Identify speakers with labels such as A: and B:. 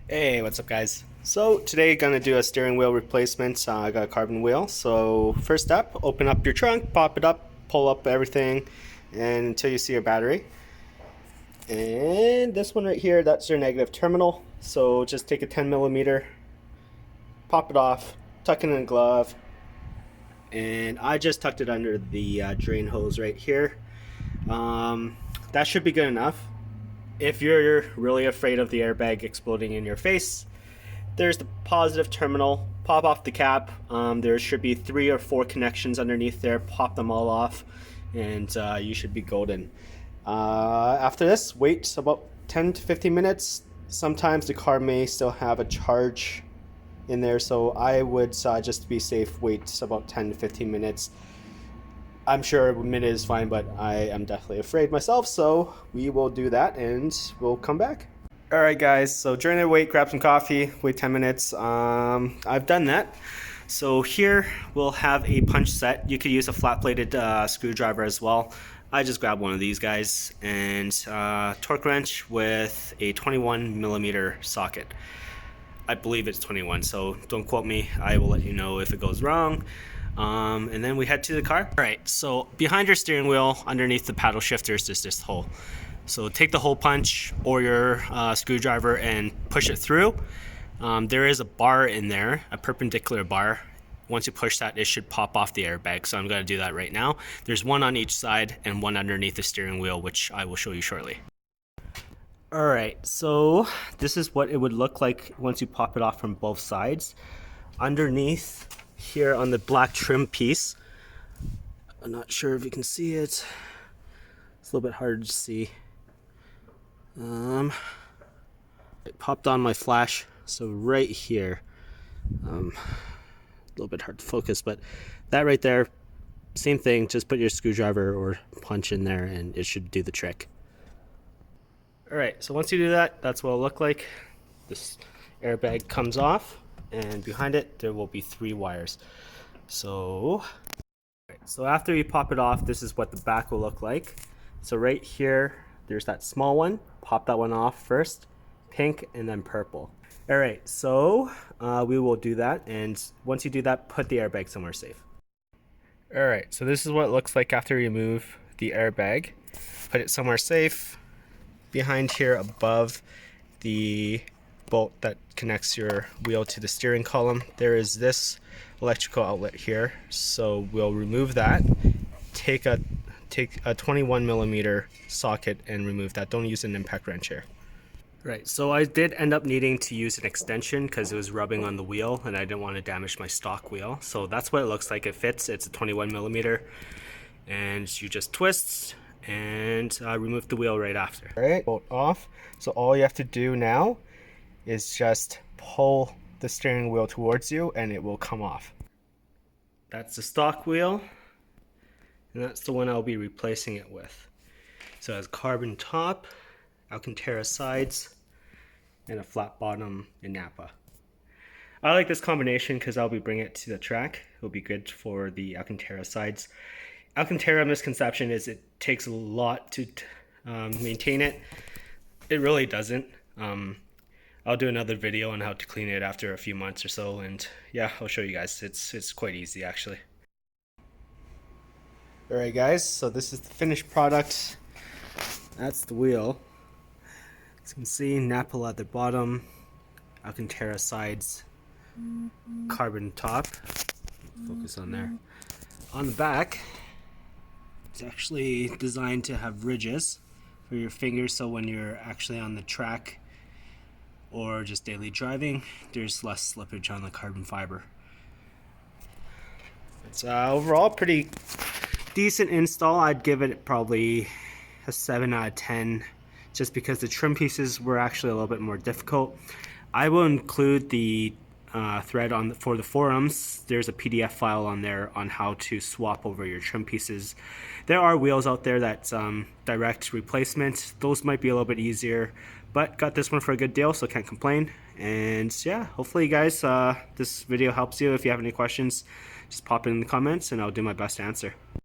A: Hey, what's up guys? So today gonna do a steering wheel replacement. I got a carbon wheel. So first step, open up your trunk, pop it up, pull up everything and until you see your battery. And this one right here, that's your negative terminal. So just take a 10 millimeter, pop it off, tuck it in a glove, and I just tucked it under the drain hose right here. That should be good enough. If you're really afraid of the airbag exploding in your face, there's the positive terminal. Pop off the cap. There should be 3 or 4 connections underneath there. Pop them all off, and you should be golden. After this, wait about 10 to 15 minutes. Sometimes the car may still have a charge in there, so I would just to be safe, wait about 10 to 15 minutes. I'm sure a minute is fine, but I am definitely afraid myself, so we will do that and we'll come back. Alright guys, so during the wait, grab some coffee, wait 10 minutes. I've done that. So here we'll have a punch set. You could use a flat-bladed screwdriver as well. I just grabbed one of these guys, and torque wrench with a 21 millimeter socket. I believe it's 21, so don't quote me. I will let you know if it goes wrong. And then we head to the car. Alright, so behind your steering wheel, underneath the paddle shifters, is this hole. So take the hole punch or your screwdriver and push it through. There is a bar in there, a perpendicular bar. Once you push that, it should pop off the airbag, so I'm going to do that right now. There's one on each side and one underneath the steering wheel, which I will show you shortly. Alright, so this is what it would look like once you pop it off from both sides. Underneath here on the black trim piece, I'm not sure if you can see it. It's a little bit hard to see. It popped on my flash, so right here, a little bit hard to focus, but that right there, same thing, just put your screwdriver or punch in there and it should do the trick. Alright, so once you do that, that's what it'll look like. This airbag comes off, and behind it there will be 3 wires. So after you pop it off, this is what the back will look like. So right here, there's that small one. Pop that one off first, pink and then purple. Alright, so we will do that, and once you do that, put the airbag somewhere safe. Alright, so this is what it looks like after you remove the airbag. Put it somewhere safe. Behind here above the bolt that connects your wheel to the steering column, there is this electrical outlet here. So we'll remove that. Take a 21 millimeter socket and remove that. Don't use an impact wrench here. Right, so I did end up needing to use an extension because it was rubbing on the wheel and I didn't want to damage my stock wheel. So that's what it looks like. It fits. It's a 21 millimeter, and you just twist and remove the wheel right after. All right, bolt off. So all you have to do now is just pull the steering wheel towards you and it will come off. That's the stock wheel, and that's the one I'll be replacing it with. So it has carbon top, Alcantara sides, and a flat bottom in Napa. I like this combination because I'll be bringing it to the track. It'll be good for the Alcantara sides. Alcantara misconception is it takes a lot to maintain it. It really doesn't. I'll do another video on how to clean it after a few months or so, and yeah, I'll show you guys. It's quite easy actually. Alright guys, so this is the finished product. That's the wheel. As you can see, Napa leather bottom, Alcantara sides, carbon top. Focus on there. On the back, it's actually designed to have ridges for your fingers, so when you're actually on the track or just daily driving, there's less slippage on the carbon fiber. It's overall pretty decent install. I'd give it probably a 7 out of 10, just because the trim pieces were actually a little bit more difficult. I will include the thread for the forums. There's a PDF file on there on how to swap over your trim pieces. There are wheels out there that's direct replacement. Those might be a little bit easier, but got this one for a good deal, so can't complain. And yeah, hopefully you guys, this video helps you. If you have any questions, just pop it in the comments and I'll do my best to answer.